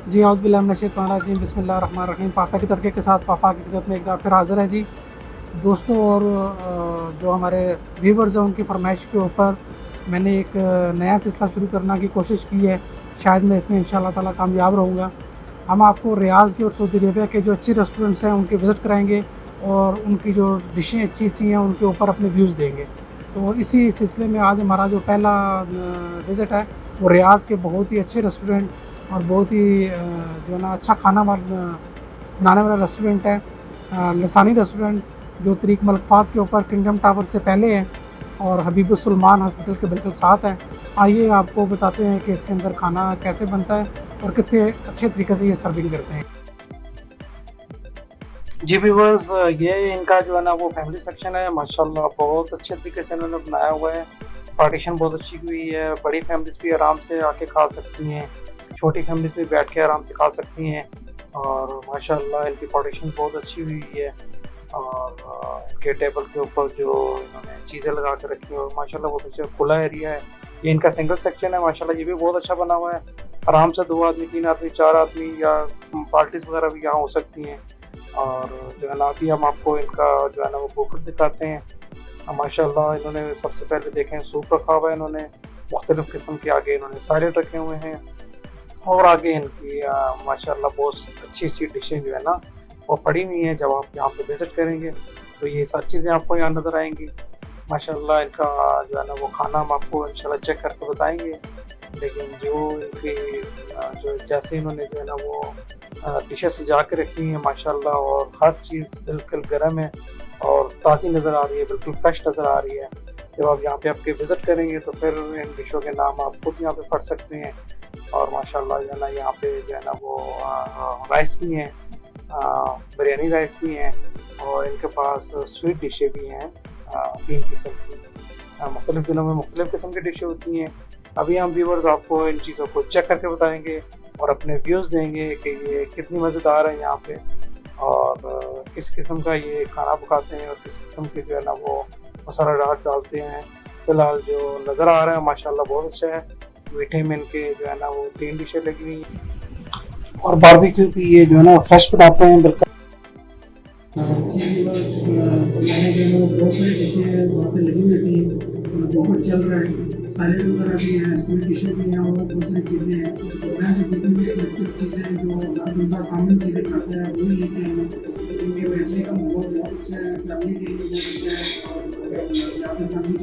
जी औज़ुबिल्लाहि बिस्मिल्लाहिर्रहमानिर्रहीम। पापा के तड़के के साथ पापा की खिदमत में एक बार फिर हाज़िर है जी दोस्तों। और जो हमारे व्यूवर्स हैं उनकी फरमाइश के ऊपर मैंने एक नया सिलसिला शुरू करने की कोशिश की है। शायद मैं इसमें इंशाअल्लाह ताला कामयाब रहूँगा। हम आपको रियाज़ के और सऊदी अरेबिया के जो अच्छे रेस्टोरेंट्स हैं उनके विज़िट कराएंगे और उनकी जो डिशें अच्छी अच्छी हैं उनके ऊपर अपने व्यूज़ देंगे। तो इसी सिलसिले में आज हमारा जो पहला विज़िट है वो रियाज़ के बहुत ही अच्छे रेस्टोरेंट और बहुत ही जो है ना अच्छा खाना बनाने वाला रेस्टोरेंट है, लसानी रेस्टोरेंट, जो तरीक मलकफात के ऊपर किंगडम टावर से पहले है और हबीबुस्सुलमान हॉस्पिटल के बिल्कुल साथ है। आइए आपको बताते हैं कि इसके अंदर खाना कैसे बनता है और कितने अच्छे तरीके से ये सर्विंग करते हैं। जी व्यूअर्स, ये इनका जो है ना वो फैमिली सेक्शन है। माशाल्लाह बहुत अच्छे तरीके से इन्होंने बनाया हुआ है। पार्टीशन बहुत अच्छी हुई है। बड़ी फैमिलीज़ भी आराम से आके खा सकती हैं, छोटी फैमिलीज़ भी बैठ के आराम से खा सकती हैं। और माशाल्लाह इनकी पार्टीशन बहुत अच्छी हुई है और इनके टेबल के ऊपर जो इन्होंने चीज़ें लगा के रखी हैं और माशाल्लाह बहुत अच्छा खुला एरिया है। ये इनका सिंगल सेक्शन है। माशाल्लाह ये भी बहुत अच्छा बना हुआ है। आराम से 2 आदमी, 3 आदमी, 4 आदमी या पार्टीज़ वगैरह भी यहाँ हो सकती हैं। और जो है ना अभी हम आपको इनका जो है ना वो बुफेट दिखाते हैं। माशाल्लाह इन्होंने सबसे पहले देखें सूप रखा हुआ है। इन्होंने मुख्तलिफ़ किस्म के आगे इन्होंने सैलेड रखे हुए हैं और आगे इनकी माशाल्लाह बहुत अच्छी अच्छी डिशें जो है ना वो पड़ी हुई हैं। जब आप यहाँ पे विज़िट करेंगे तो ये सारी चीज़ें आपको यहाँ नज़र आएंगी। माशाल्लाह इनका जो है ना वो खाना हम आपको इंशाल्लाह चेक करके बताएंगे। लेकिन जो इनकी जो जैसे इन्होंने जो है ना वो डिशें सजा के रखी हैं माशाल्लाह, और हर चीज़ बिल्कुल गर्म है और ताज़ी नज़र आ रही है, बिल्कुल फ्रेश नज़र आ रही है। जब आप यहाँ पे आपके विज़िट करेंगे तो फिर इन डिशों के नाम आप खुद यहाँ पे पढ़ सकते हैं। और माशाल्लाह जो है ना यहाँ पे जो है ना वो राइस भी हैं, बिरयानी राइस भी हैं और इनके पास स्वीट डिशें भी हैं 3 किस्म की। मुख्तलिफ़ दिनों में मुख्तलिफ़ किस्म की डिशें होती हैं। अभी हम व्यूवर्स आपको इन चीज़ों को चेक करके बताएंगे और अपने व्यूज़ देंगे कि ये कितनी मज़ेदार है यहाँ पे और किस किस्म का ये खाना पकाते हैं और किस किस्म के जो है ना वो मसाला डालते हैं। फ़िलहाल जो नज़र आ रहा है माशाल्लाह बहुत अच्छा है। मीठे में इनके जो है ना वो 3 डिशें लगी हुई हैं और बारबेक्यू भी ये जो है ना फ्रेश बनाते हैं बिल्कुल। मैंने जो है वो बहुत सारी डिशें वहाँ पे लगी हुई थी और बहुत चल रहा है। सैलेड वगैरह भी हैं, स्वीट डिशें भी हैं और बहुत सारी चीज़ें हैं। मैं जो जितनी सिलेक्टेड चीज़ें हैं जो बंदा कॉमन चीज़ें खाता है वही लेके आया हूँ। इनके बैठने का माहौल बहुत अच्छा है, फैमिली के लिए बहुत अच्छा है और यहाँ पे फैमिली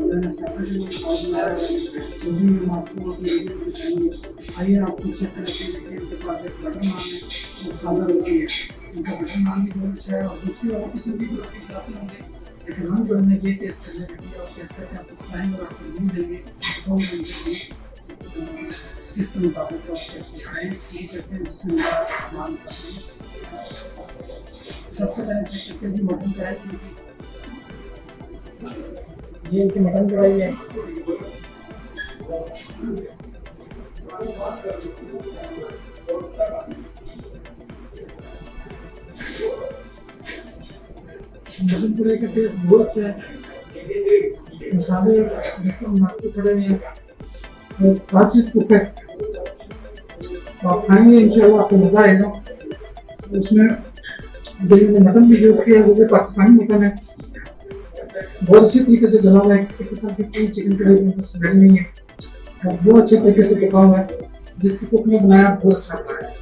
मैंने सेपरेशन हाउस बनाया है तो भी हम आपको आइए आपको चेक करके देखिए। इनके पास एक बटर नान है और सादा रोटी है। उनका बटर नान भी बहुत अच्छा है और दूसरी और किस्म की भी रोटी खिलाते होंगे, लेकिन हम जो है ये टेस्ट करने लगे और टेस्ट करके आपको खिलाएंगे और आपको रिव्यू देंगे तो इसके मुताबिक आप कैसे खाएँ ये करते हैं। इसमें मान सबसे पहले चेक करते हैं मटन कढ़ाई की। ये इनकी मटन कढ़ाई है। मटन कढ़ाई का टेस्ट बहुत अच्छा है। मसाले बिल्कुल मुनासिब पड़े हुए हैं और हर चीज़ परफेक्ट। तो आप खाएंगे इंशाल्लाह आपको मज़ा आएगा। उसमें जो मटन भी जो किया है वो भी पाकिस्तानी मटन है, बहुत अच्छे तरीके से गला हुआ है। किसी किस्म की कोई चिकन कढ़ाई में स्मेल नहीं है और बहुत अच्छे तरीके से पका हुआ है। जिसकी कुक ने बनाया बहुत अच्छा बनाया है।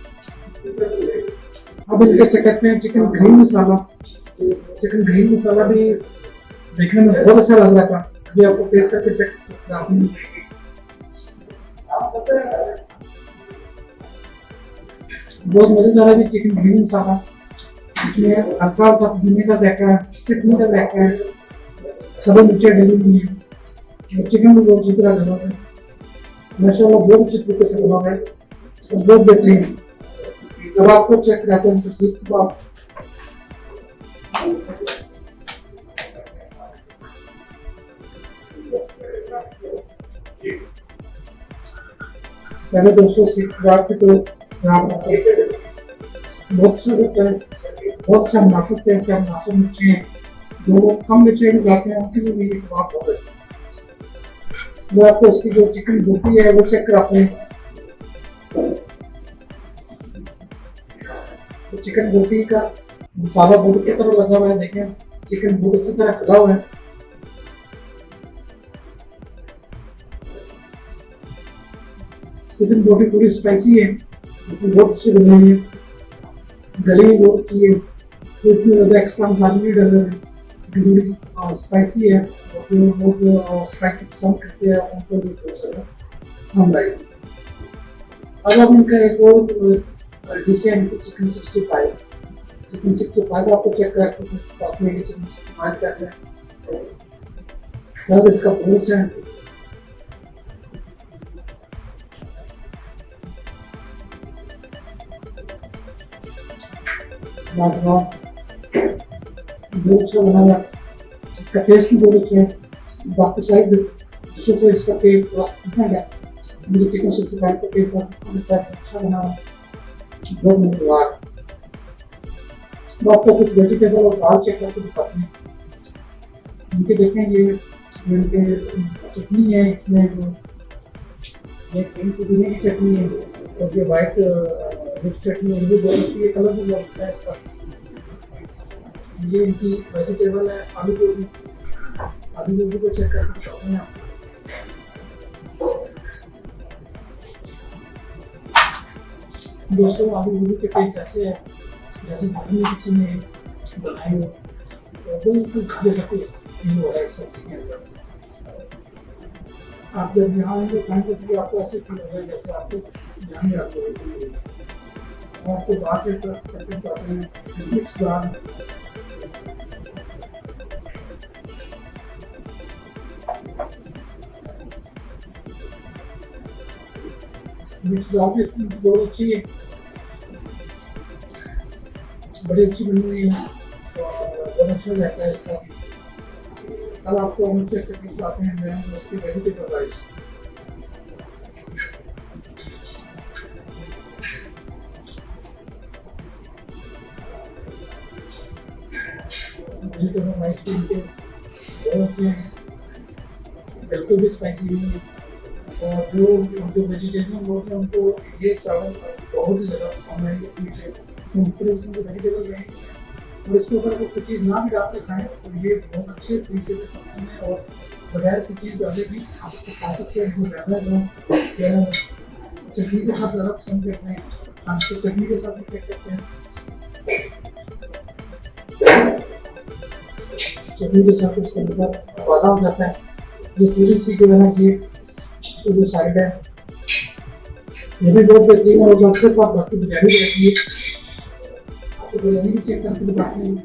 अब इनके चेक करते हैं चिकन ग्रीन मसाला। चिकन ग्रीन मसाला भी देखने में बहुत अच्छा लग रहा था। अभी आपको टेस्ट करके चेक बहुत मजेदार है चिकन ग्रीन मसाला। इसमें हल्का हल्का पुदीने का जायका है, चटनी का जायका है, सभी मिर्चें डली हुई है। चिकन भी बहुत अच्छी तरह बना है माशाल्लाह, बहुत अच्छे तरीके से बना है और बहुत बेहतरीन। जब आपको चेक कराते हैं तो सीख चुका आप पहले दोस्तों सीख बात की तो बहुत से होता है, बहुत सा मुनाफिक टेस्ट है, मुनासिब मिर्ची हैं। जो कम मिर्ची जाते हैं उनके लिए मेरी जवाब बहुत अच्छा। वो आपको इसकी जो चिकन बोटी है वो चेक कराते हैं। तो चिकन बोटी का मसाला बहुत अच्छी तरह लगा हुआ है, देखें चिकन बहुत अच्छी तरह खड़ा हुआ है। चिकन बोटी पूरी स्पाइसी है, बहुत अच्छी बनी हुई है, गली भी बहुत अच्छी है, तो इतनी ज़्यादा एक्स्ट्रा मसाले नहीं डाले हुए, थोड़ी स्पाइसी है, और जो वो स्पाइसी पसंद करते हैं उनको भी बहुत ज़्यादा पसंद आएगी। अब हम इनका एक और डिश है इनकी चिकन 65। चिकन 65 आपको चेक करके आपने ये चिकन 65 कैसे है, सब इसका पूछ है। बहुत अच्छा बना हुआ, इसका टेस्ट भी बहुत अच्छा है। बाकी शायद डिशों से इसका टेस्ट थोड़ा डिफरेंट है, मुझे चिकन 65 का टेस्ट बहुत अच्छा बना हुआ, बहुत मजेदार। आपको कुछ वेजिटेबल और दाल चेक करके दिखाते हैं। इनके देखें ये इनके चटनी है, इसमें ये ग्रीन पुदीने की चटनी है और ये वाइट मिक्स चटनी है, ये भी बहुत अच्छी है, कलर भी बहुत अच्छा है इसका। ये इनकी वेजिटेबल है आलू गोभी, आलू गोभी को चेक करके दिखाते हैं आपको। दोस्तों आलू गोभी के टेस्ट ऐसे है जैसे घर में किसी ने बनाए हो, तो बिल्कुल जैसा टेस्ट फील हो रहा है इस सब्जी के अंदर। आप जब यहाँ आएंगे खाएंगे तो आपको ऐसे फील होगा जैसे आपको यहाँ में आते हैं। आपको बात करते जाते हैं मिक्स दाल, मिक्स दाल भी बहुत अच्छी है, बड़ी अच्छी बनी हुई है, बहुत अच्छा रहता है इसका। अब आपको हम चेक करके दिखाते हैं मैं उसकी वेजिटेबल राइस। वेजिटेबल राइस के इनके बहुत अच्छे हैं, बिल्कुल भी स्पाइसी नहीं है, और जो वेजिटेरियन लोग हैं उनको ये चावल बहुत ही ज़्यादा पसंद है, इसलिए मुख्तलिफ किस्म के वेजिटेबल रहेंगे और इसके ऊपर अगर कुछ चीज़ ना भी डाल के खाएं तो ये बहुत अच्छे तरीके से खाते हैं और बगैर की चीज़ डाले भी आपको खा सकते हैं। जो ज़्यादा लोग चटनी के साथ ज़्यादा पसंद करते हैं, आप तो चटनी के साथ भी चेक करते हैं, चटनी के साथ उसका मतलब वादा हो जाता है। ये पूरी सी जो है ना ये जो साइड है ये भी बहुत बेहतरीन है, और सिर्फ आप बाकी बिरयानी रहती है, आपको बिरयानी भी चेक करके दिखाते हैं।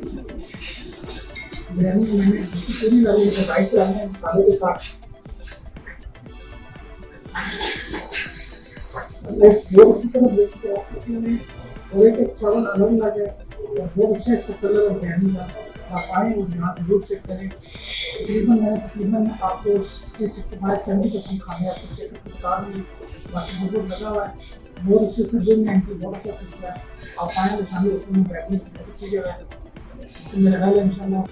बिरयानी में मैंने पूरी डाली है, राइस डाले हैं मसाले के साथ, बहुत अच्छी तरह देखते हैं और एक चावल अलग लगे और बहुत अच्छा इसका कलर और बिरयानी का। आप आए और यहाँ जरूर चेक करें। तकरीबन आपको 65-70% खाने आपको चेक करके बता रही, बाकी बहुत लगा हुआ है, बहुत अच्छे से दिन में इनकी बहुत अच्छा सिलसिला है। आप आए लसानी उसमें बैठने की बहुत अच्छी जगह है, तो मेरा ख्याल है इंशाल्लाह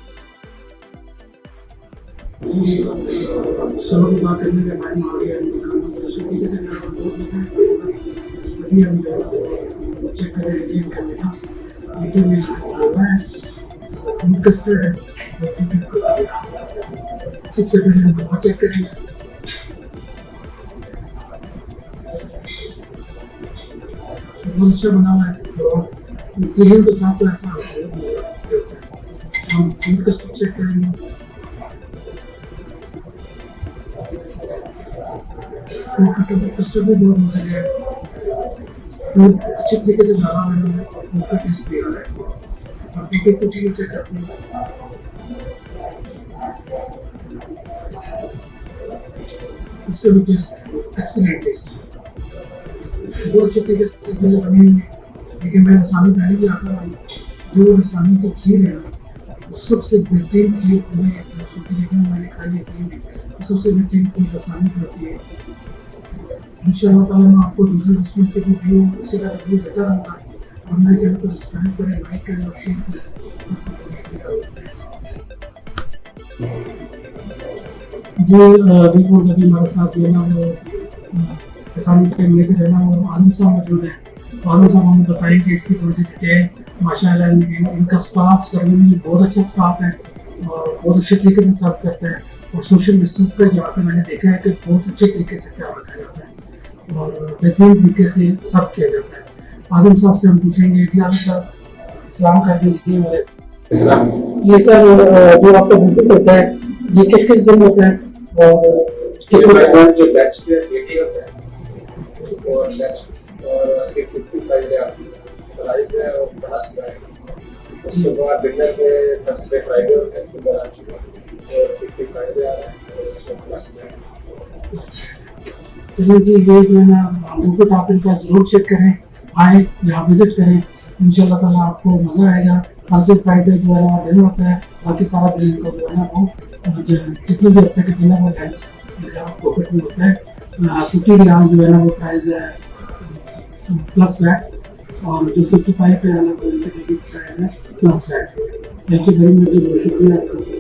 सलों की बात करने के टाइम आ गया है। उसी तरीके से मेरा बहुत पसंद अभी हम चेक करें गेम कर लेना, यूट्यूब में आता है कस्टर्ड है, सबसे पहले हम बहुत चेक करेंगे। बहुत अच्छा बना हुआ है और पुडिंग के साथ तो ऐसा हम कस्टर्ड चेक करेंगे। कस्टर्ड भी बहुत मजा है, अच्छे तरीके से डाला मैंने, उनका टेस्ट भी आ रहा है। आप कुछ चेक करते हैं, इसका भी टेस्ट एक्सीलेंट टेस्ट बहुत अच्छे तरीके से चीज़ें बनी हुई है। लेकिन मैं लसानी पहले भी आता हूँ, जो लसानी की खीर है ना सबसे बेहतरीन खीर मैंने खाई है, सबसे बेहतरीन खीर लसानी की होती है। इंशाअल्लाह ताला मैं आपको दूसरे रेस्टोरेंट के रिव्यू इसी तरह रिव्यू देता रहूँगा, और मेरे चैनल को सब्सक्राइब करें, लाइक करें और शेयर करें। जी बिल्कुल अभी हमारे साथ जो है ना वो किसानी के लेकर जो है ना वो आलम साहब मौजूद है। आलम साहब हमें बताएंगे इसकी थोड़ी सी डिटेल। माशाल्लाह इनका स्टाफ सर्विंग में बहुत अच्छा स्टाफ है और बहुत अच्छे तरीके से सर्व करता है। और सोशल डिस्टेंस का यहाँ पे मैंने देखा है कि बहुत अच्छे तरीके से ख्याल रखा जाता है और बेहतरीन तरीके से सर्व किया जाता है। आजम साहब से हम पूछेंगे कि आजम साहब सलाम कर दीजिए मेरे। ये सर जो आपका बुकिंग होता है ये किस किस दिन होता है और जो बैच पे 80 होता है और बैच और उसके 55 डे आपकी प्राइस है और प्लस है। उसके बाद डिनर पे थर्सडे फ्राइडे होता है तो आ चुका और 55 डे आ रहा है और उसके प्लस है। चलिए जी ये जो है ना बुक टॉपिक का जरूर चेक करें, आए यहाँ विजिट करें, इंशाल्लाह ताला आपको मजा आएगा। थर्सडे फ्राइडे जो है ना दिन होता है, बाकी सारा दिन को जो है ना वो कितनी भी हफ्ते के दिन है वो लंच पॉकेट में होता है। 50 ग्राम जो है ना वो प्राइस है प्लस वैट और जो 55 पे अलग प्राइस है plus VAT. Thank you very much, बहुत शुक्रिया आपका।